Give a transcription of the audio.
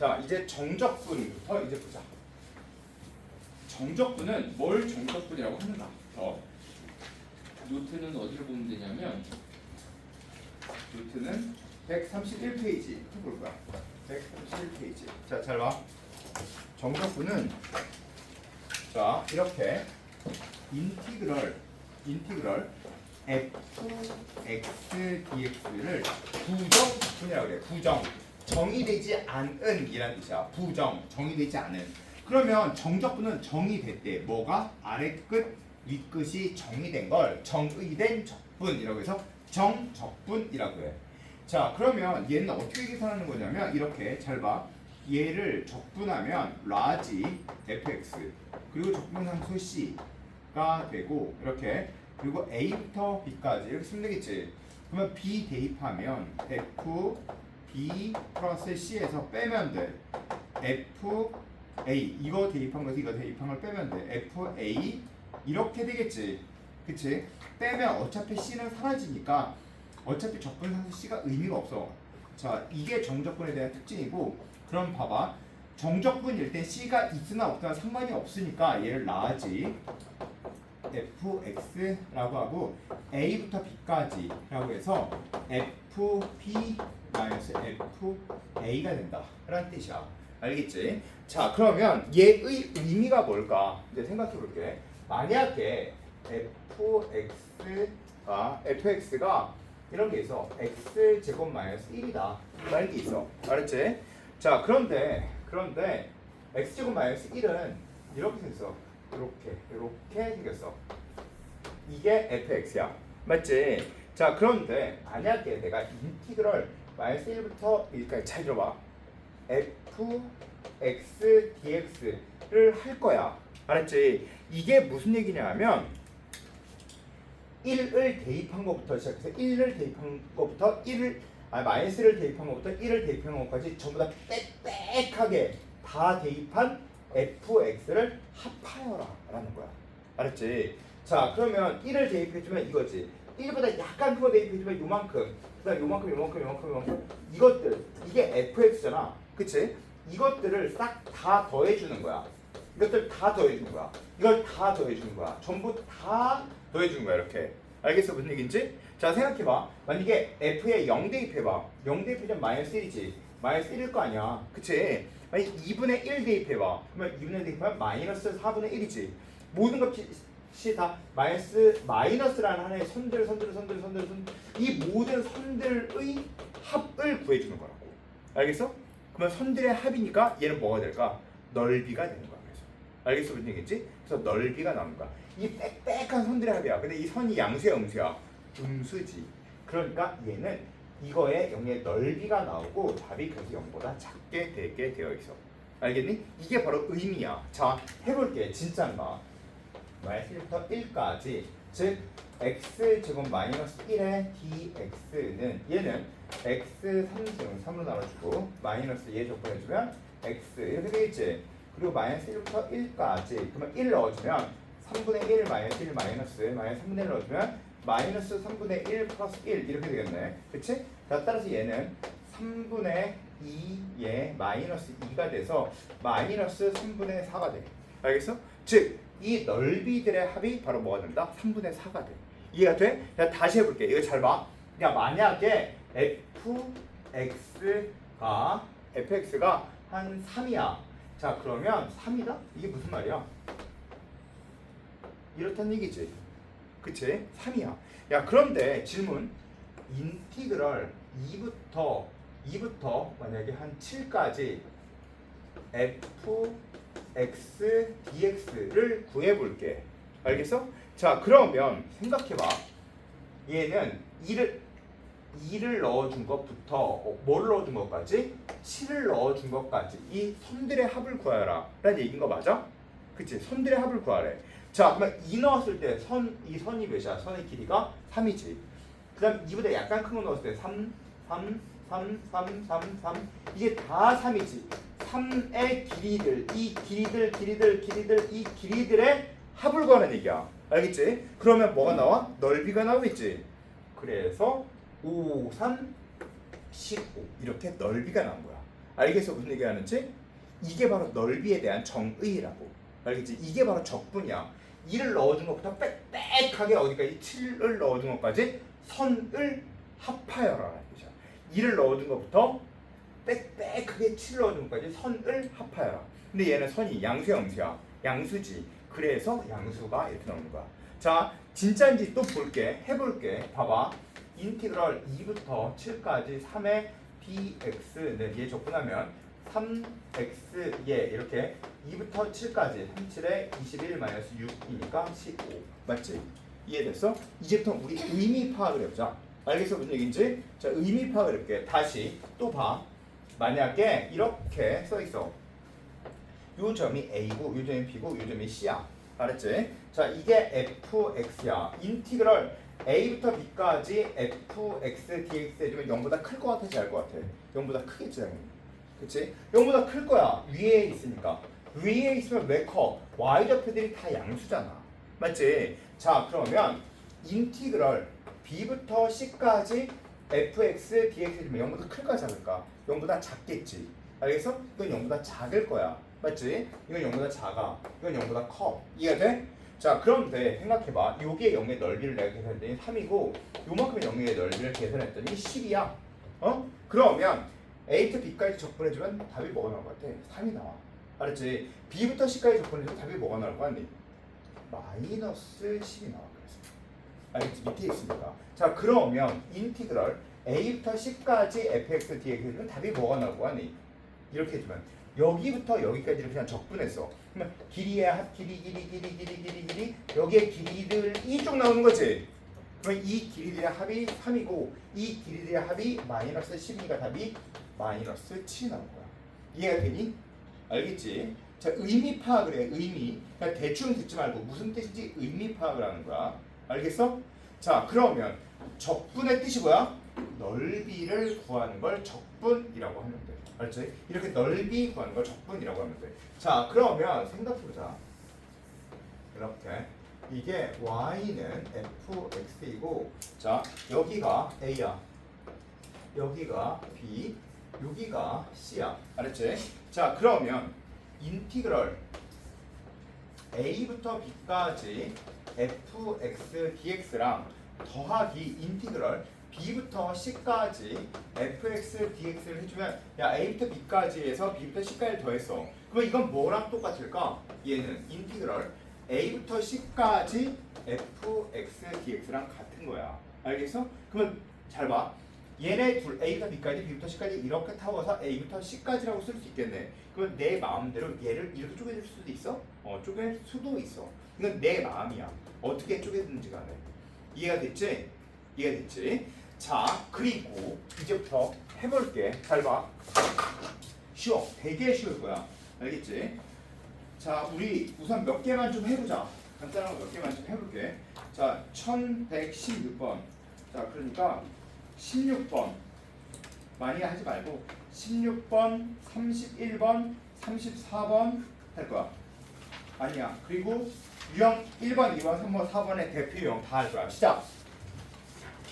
자, 이제 정적분부터 이제 보자. 정적분은 뭘 정적분이라고 하는가? 노트는 어디를 보면 되냐면 노트는 131페이지 볼 거야. 131페이지. 자, 잘 봐. 정적분은 자, 이렇게 인티그럴 fx dx를 부정분이라고 그래. 부정. 정의되지 않은 이라는 뜻이야. 부정. 정의되지 않은. 그러면 정적분은 정의됐대. 뭐가? 아래 끝, 윗 끝이 정의된 걸 정의된 적분이라고 해서 정적분이라고 해. 자, 그러면 얘는 어떻게 계산하는 거냐면 이렇게 잘 봐. 얘를 적분하면 라지 fx 그리고 적분함수 c가 되고 이렇게 그리고 a부터 b까지 이렇게 쓰면 되겠지. 그러면 b 대입하면 f b 플러스 c에서 빼면 돼. f a 이거 대입한 거지 이거 대입한 걸 빼면 돼. f a 이렇게 되겠지. 그치? 빼면 어차피 c는 사라지니까 어차피 적분상수 c가 의미가 없어. 자, 이게 정적분에 대한 특징이고 그럼 봐봐. 정적분일 때 c가 있으나 없으나 상관이 없으니까 얘를 라지 fx라고 하고 a부터 b까지 라고 해서 fb-fa가 된다 라는 뜻이야. 알겠지? 자, 그러면 얘의 의미가 뭘까? 이제 생각해 볼게. 만약에 fx가 이런 게 있어. x제곱 마이너스 1이다 라는 게 있어. 알았지? 자, 그런데 x제곱 마이너스 1은 이렇게 생겼어. 이렇게 생겼어. 이게 fx야. 맞지? 자, 그런데 만약에 내가 인티그럴 마이너스 1부터 1까지 잘 들어봐. fx dx를 할 거야. 알았지? 이게 무슨 얘기냐면 1을 대입한 것부터 시작해서 1을 대입한 것부터 마이너스를 대입한 것부터 1을 대입한 것까지 전부 다 빽빽하게 다 대입한 fx를 합하여라 라는 거야. 알았지? 자, 그러면 1을 대입해주면 이거지. 1보다 약간 큰 거 대입해주면 요만큼, 그 다음 요만큼 이것들, 이게 fx잖아. 그치? 이것들을 싹 다 더해주는 거야. 이것들 다 더해주는 거야. 이걸 다 더해주는 거야. 전부 다 더해주는 거야. 이렇게. 알겠어? 무슨 얘기인지? 자, 생각해봐. 만약에 f에 0 대입해봐. 0 대입해주면 마이너스 1이지. 마이너스 1일 거 아니야. 그치? 만약 2분의 1 대입해봐. 그러면 2분의 1 대입하면 마이너스 4분의 1이지. 모든 것이 다 마이너스라는 하나의 선들 이 모든 선들의 합을 구해주는 거라고. 알겠어? 그러면 선들의 합이니까 얘는 뭐가 될까? 넓이가 되는 거야. 그래서 알겠어? 무슨 얘기인지? 그래서 넓이가 나오는 거야. 이 빽빽한 선들의 합이야. 근데 이 선이 양수야 음수야? 음수지. 그러니까 얘는 이거에 0의 넓이가 나오고 답이 그래서 0보다 작게 되게 되어 있어. 알겠니? 이게 바로 의미야. 자, 해볼게. 진짜인가? 마이너스 1부터 1까지 즉 x제곱 마이너스 1의 dx는 얘는 x 3으로 나눠주고 마이너스 얘 적분해주면 x 이렇게 되겠지. 그리고 마이너스 1부터 1까지 그러면 1 넣어주면 3분의 1 마이너스 1 마이너스 3분의 1 넣어주면 마이너스 3분의 1 플러스 1 이렇게 되겠네. 그치? 자, 따라서 얘는 3분의 2의 마이너스 2가 돼서 마이너스 3분의 4가 돼. 알겠어? 즉 이 넓이들의 합이 바로 뭐가 된다? 3분의 4가 돼. 이해가 돼? 자, 다시 해볼게. 이거 잘 봐. 그러니까 만약에 fx가 한 3이야. 자, 그러면 3이다? 이게 무슨 말이야? 이렇다는 얘기지. 그치? 3이야. 야, 그런데 질문. 인티그럴 2부터 만약에 한 7까지 fx dx를 구해볼게. 알겠어? 자, 그러면 생각해봐. 얘는 2를 넣어준 것부터 뭘 넣어준 것까지? 7을 넣어준 것까지 이 선들의 합을 구하라 라는 얘기인 거 맞아? 그치? 선들의 합을 구하래. 자, 그러면 2 넣었을 때 이 선이 몇이야? 선의 길이가 3이지. 그 다음 2보다 약간 큰 거 넣었을 때 3 이게 다 3이지. 3의 길이들, 이 길이들의 합을 구하는 얘기야. 알겠지? 그러면 뭐가 나와? 넓이가 나오겠지. 그래서 5, 3, 15 이렇게 넓이가 나온 거야. 알겠어? 무슨 얘기하는지? 이게 바로 넓이에 대한 정의라고. 알겠지? 이게 바로 적분이야. 2를 넣어준 것부터 빽빽하게 어디까지 7을 넣어준 것까지 선을 합하여라. 2를 넣어준 것부터 빽빽하게 7을 넣어준 것까지 선을 합하여라. 근데 얘는 선이 양수야 음수야? 양수지. 그래서 양수가 이렇게 나오는 거야. 자, 진짜인지 또 볼게. 해볼게. 봐봐. 인티그럴 2부터 7까지 3의 dx 얘 적분하면 3x 얘 이렇게 2부터 7까지 37에 21 마이너스 6이니까 15 맞지? 이해됐어? 이제부터 우리 의미 파악을 해보자. 알겠어? 무슨 얘기인지? 자, 의미 파악을 해볼게. 다시 또 봐. 만약에 이렇게 써있어. 요 점이 A고 요 점이 B고 요 점이 C야. 알았지? 자, 이게 fx야. 인티그럴 A부터 B까지 fx dx 해주면 0보다 클 것 같아, 작을 것 같아? 0보다 크겠지, 당연히. 그치? 0보다 클 거야. 위에 있으니까. 위에 있으면 왜 커? y좌표들이 다 양수잖아. 맞지? 자, 그러면 인티그럴 B부터 C까지 fx dx 해주면 0보다 클까, 작을까? 0보다 작겠지. 알겠어? 이건 0보다 작을 거야. 맞지? 이건 0보다 작아. 이건 0보다 커. 이해가 돼? 자, 그런데 생각해봐. 여기에 0의 넓이를 내가 계산했더니 3이고 요만큼의 0의 넓이를 계산했더니 10이야. 어? 그러면 A부터 B까지 적분해주면 답이 뭐가 나올 것 같아? 3이 나와. 알았지? B부터 C까지 적분해주면 답이 뭐가 나올 것 같니? 마이너스 10이 나와. 그래서 알겠지? 밑에 있으니까. 자, 그러면 인티그럴 A부터 C까지 fx dx 해주면 답이 뭐가 나올 것 같니? 이렇게 해주면 여기부터 여기까지를 그냥 적분했어. 그러면 길이의 합, 길이 여기에 길이들이 쭉 나오는 거지. 그러면 이 길이들의 합이 3이고 이 길이들의 합이 마이너스 10이니까 답이 마이너스 7이 나올 거야. 이해가 되니? 알겠지? 자, 의미 파악을 해. 의미. 그냥 대충 듣지 말고 무슨 뜻인지 의미 파악을 하는 거야. 알겠어? 자, 그러면 적분의 뜻이 뭐야? 넓이를 구하는 걸 적분이라고 하면 돼. 알지? 이렇게 넓이 구하는 걸 적분이라고 하면 돼. 자, 그러면 생각해보자. 이렇게 이게 y는 fx이고, 자, 여기가 a야, 여기가 b, 여기가 c야. 알았지? 자, 그러면 인티그럴 a부터 b까지 fx dx랑 더하기 인티그럴 B부터 C까지 fx dx를 해주면 야, A부터 B까지 해서 B부터 C까지 더했어. 그럼 이건 뭐랑 똑같을까? 얘는 인티그럴 A부터 C까지 fx dx랑 같은 거야. 알겠어? 그러면 잘 봐. 얘네 둘 A부터 B까지 B부터 C까지 이렇게 타워서 A부터 C까지라고 쓸 수 있겠네. 그럼 내 마음대로 얘를 이렇게 쪼개줄 수도 있어? 쪼갤 수도 있어. 이건 내 마음이야. 어떻게 쪼개든지 간에. 이해가 됐지? 이해가 됐지? 자, 그리고 이제부터 해볼게. 잘 봐. 쉬워. 되게 쉬울 거야. 알겠지? 자, 우리 우선 몇 개만 좀 해보자. 간단한 거 몇 개만 좀 해볼게. 자, 1116번. 자, 그러니까 16번. 많이 하지 말고 16번, 31번, 34번 할 거야. 아니야. 그리고 유형 1번, 2번, 3번, 4번의 대표 유형 다 할 거야. 시작!